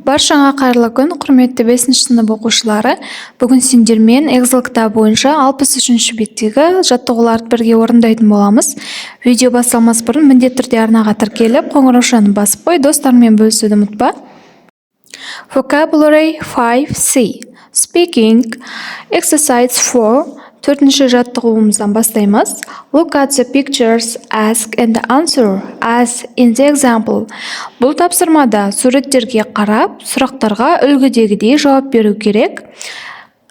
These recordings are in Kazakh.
Баршаңа қайырлы күн, құрметті 5 сынып оқушылары. Бүгін сендермен Excel кітабы бойынша 63-ші беттегі жаттығуларды бірге орындайтын боламыз. Видео басталмас бұрын міндетті түрде арнаға тіркеліп, қоңыраушаны басып қой, достармен бөлісуді ұмытпа. Vocabulary 5C. Speaking. Exercise 4. Төртінші жаттығуымыздан бастаймыз. Look at the pictures, ask and answer as in the example. Бұл тапсырмада суреттерге қарап, сұрақтарға үлгідегідей жауап беру керек.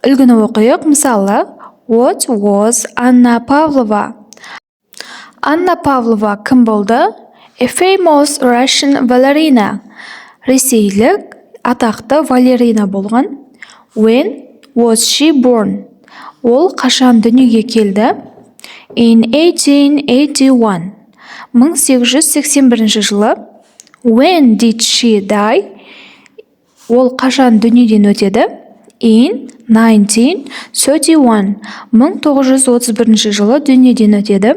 Үлгіні оқиық. Мысалы, What was Anna Pavlova? Anna Pavlova кім болды? A famous Russian ballerina. Ресейлік атақты балерина болған. When was she born? Ол қашан дүниеге келді? In 1881. 1881 жылы. When did she die? Ол қашан дүниеден өтеді? In 1931. 1931 жылы дүниеден өтеді.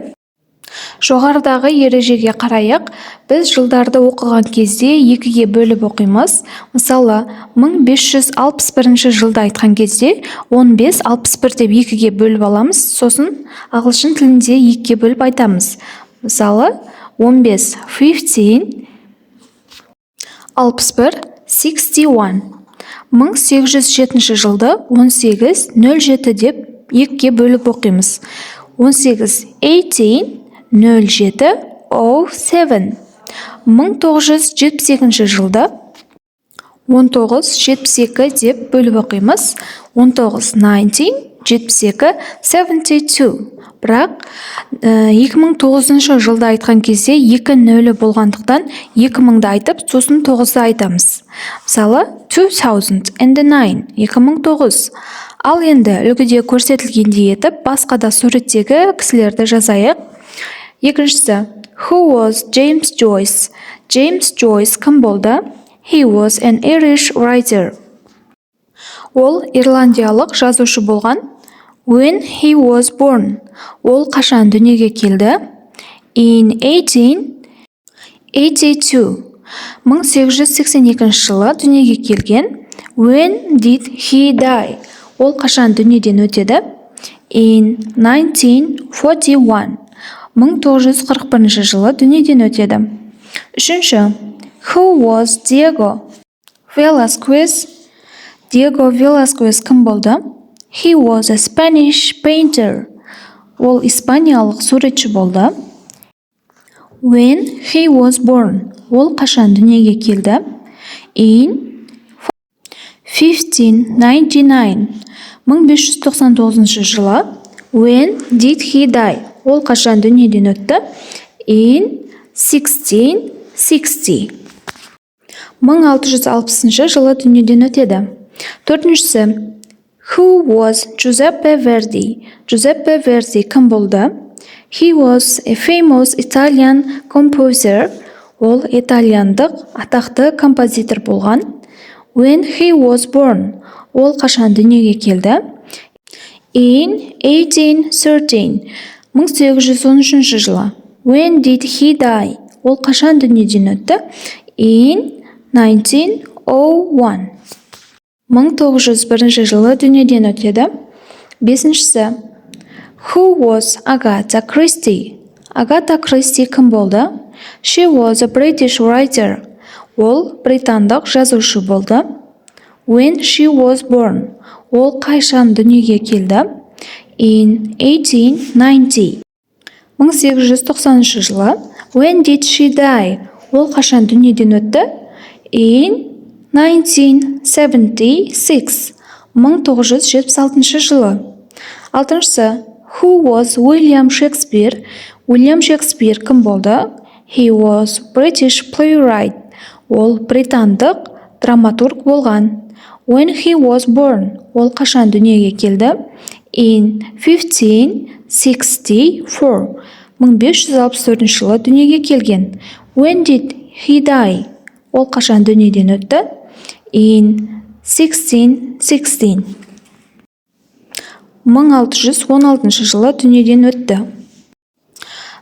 Жоғарыдағы ережеге қарайық. Біз жылдарды оқыған кезде екіге бөліп оқимыз. Мысалы, 1561 жылды айтқан кезде 1561 деп екіге бөліп аламыз. Сосын ағылшын тілінде екіге бөліп айтамыз. Мысалы, 15, 15, 61, 61. 1807 жылды 1807 деп екіге бөліп оқимыз. 18, 18, 07, 07. 1972 жылды 1972 деп бөліп оқимыз. 19, 19, 72. Бірақ 2009 жылды айтқан кезде 2-0 болғандықтан 2000-ды айтып, сосын 9-ды айтамыз. Мысалы, 2009, 2009. Ал енді үлгіде көрсетілгендей етіп, басқа да суреттегі кісілерді жазайық. Екіншісі, Who was James Joyce? James Joyce кім болды? He was an Irish writer. Ол ирландиялық жазушы болған. When he was born. Ол қашан дүниеге келді? In 1882. 1882 жылы дүниеге келген. When did he die? Ол қашан дүниеден өтеді? In 1941. 1941 жылы дүниеден өтеді. Үшінші. Who was Diego Velázquez? Diego Velázquez кім болды? He was a Spanish painter. Ол испаниялық суретші болды. When he was born. Ол қашан дүниеге келді? In 1599. 1599 жылы. When did he die? Ол қашан дүниеден өтті? In 1660. 1660 жылы дүниеден өтеді. Төртіншісі. Who was Giuseppe Verdi? Giuseppe Verdi кім болды? He was a famous Italian composer. Ол итальяндық атақты композитор болған. When he was born. Ол қашан дүниеге келді? In 1813. 1813 жылы. When did he die? Ол қашан дүниеден өтті? In 1901. 1901 жылы дүниеден өтеді. Бесіншісі. Who was Agatha Christie? Agatha Christie кім болды? She was a British writer. Ол британдық жазушы болды. When she was born. Ол қашан дүниеге келді? In 1890. 1890 жылы. When did she die? Ол қашан дүниеден өтті? In 1976. 1976 жылы. Алтыншысы. Who was William Shakespeare? William Shakespeare кім болды? He was British playwright. Ол британдық драматург болған. When he was born. Ол қашан дүниеге келді? In 1564. 1564 жылы дүниеге келген. When did he die? Ол қашан дүниеден өтті? In 1616. 1616 жылы дүниеден өтті.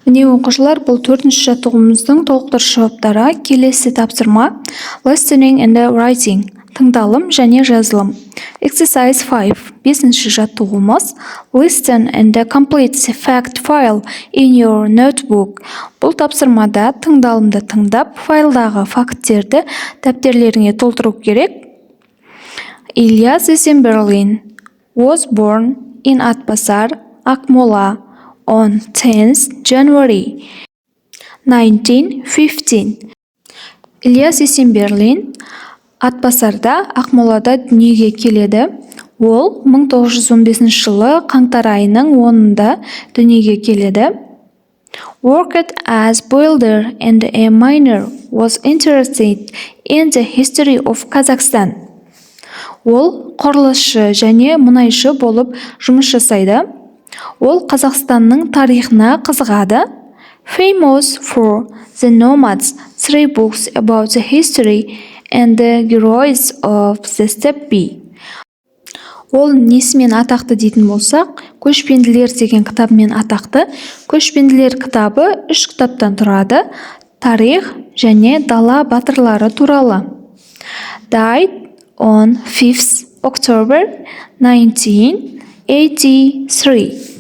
Міне оқушылар, бұл 4-ші жаттығуымыздың толықтыру жауаптары. Келесі тапсырма listening and writing, тыңдалым және жазылым. Exercise 5, 5-ші жаттығуымыз listen and complete the fact file in your notebook. Бұл тапсырмада тыңдалымды тыңдап, файлдағы факттерді дәптерлеріңе толтыру керек. Ilyas Есенберлин was born in Atbasar, Akmola on 10th January 1915. Ilyas Есенберлин Атбасарда, Ақмолада дүниеге келеді. Ол 1915 жылы қаңтар айының 10-ында дүниеге келеді. Worked as builder and a miner, was interested in the history of Kazakhstan. Ол құрылысшы және мұнайшы болып жұмыс жасайды. Ол Қазақстанның тарихына қызығады. Famous for the Nomads, 3 books about the history and the heroes of the steppe. Ол несімен атақты дейтін болсақ, көшпенділер деген кітабымен атақты. Көшпенділер кітабы 3 кітаптан тұрады. Тарих және дала батырлары туралы. Died on 5th October 1983.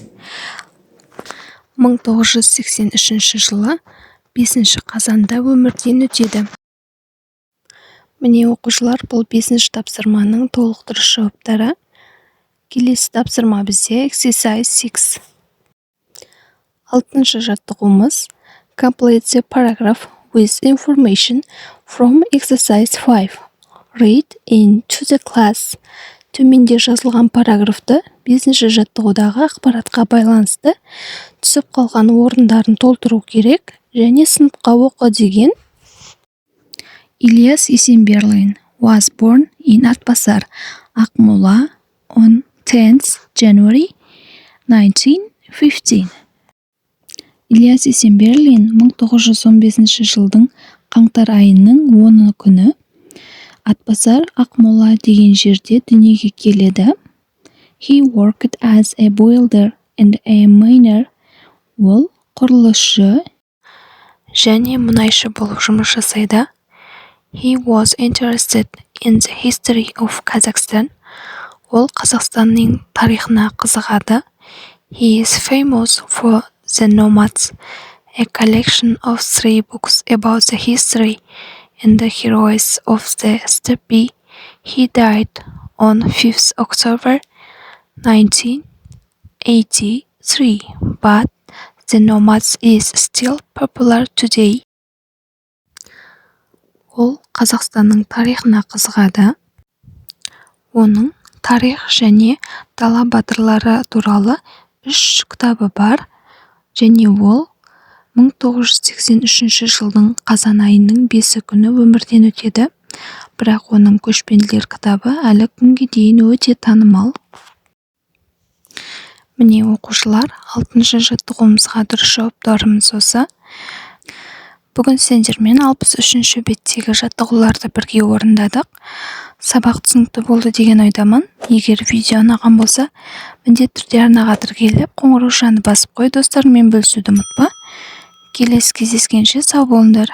1983 жылы 5 қазанда өмірден өтеді. Міне оқушылар, бұл 5-ші тапсырманың толықтыру жауаптары. Келесі тапсырма бізде exercise 6. 6-ші жаттығуымыз complete the paragraph with information from exercise 5. Read into the class. Төменде жазылған параграфты 5-ші жаттығудағы ақпаратқа байланысты түсіп қалған орындарын толтыру керек және сыныпқа оқы деген. Ilyas Есенберлин was born in Atbasar, Akmola on 10th January 1915. Ilyas Есенберлин 1915 жылдың қаңтар айының 10 күні Атбасар, Ақмола деген жерде дүниеге келеді. He worked as a builder and a miner. Ол құрылысшы және мұнайшы болып жұмыс жасайды. He was interested in the history of Kazakhstan. Ол Қазақстанның тарихына қызығады. He is famous for the Nomads, a collection of 3 books about the history and the heroes of the steppe. He died on 5th October 1983, but the Nomads is still popular today. Ол Қазақстанның тарихына қызығады. Оның тарих және дала батырлары туралы 3 кітабы бар, және ол 1983 жылдың қазан айының 5 күні өмірден өтеді. Бірақ оның көшпенділер кітабы әлі күнге дейін өте танымал. Міне оқушылар, 6-ші жаттығуымызға дұрыс жауаптарымыз осы. Бүгін сендермен 63-ші беттегі жаттығуларды бірге орындадық. Сабақ түсінікті болды деген ойдамын. Егер видео ұнаған болса, міндетті түрде арнаға тіркеліп, қоңырау тушаны басып қой, достарыңмен бөлісуді ұмытпа. Келесі кездескенше сау болыңдар.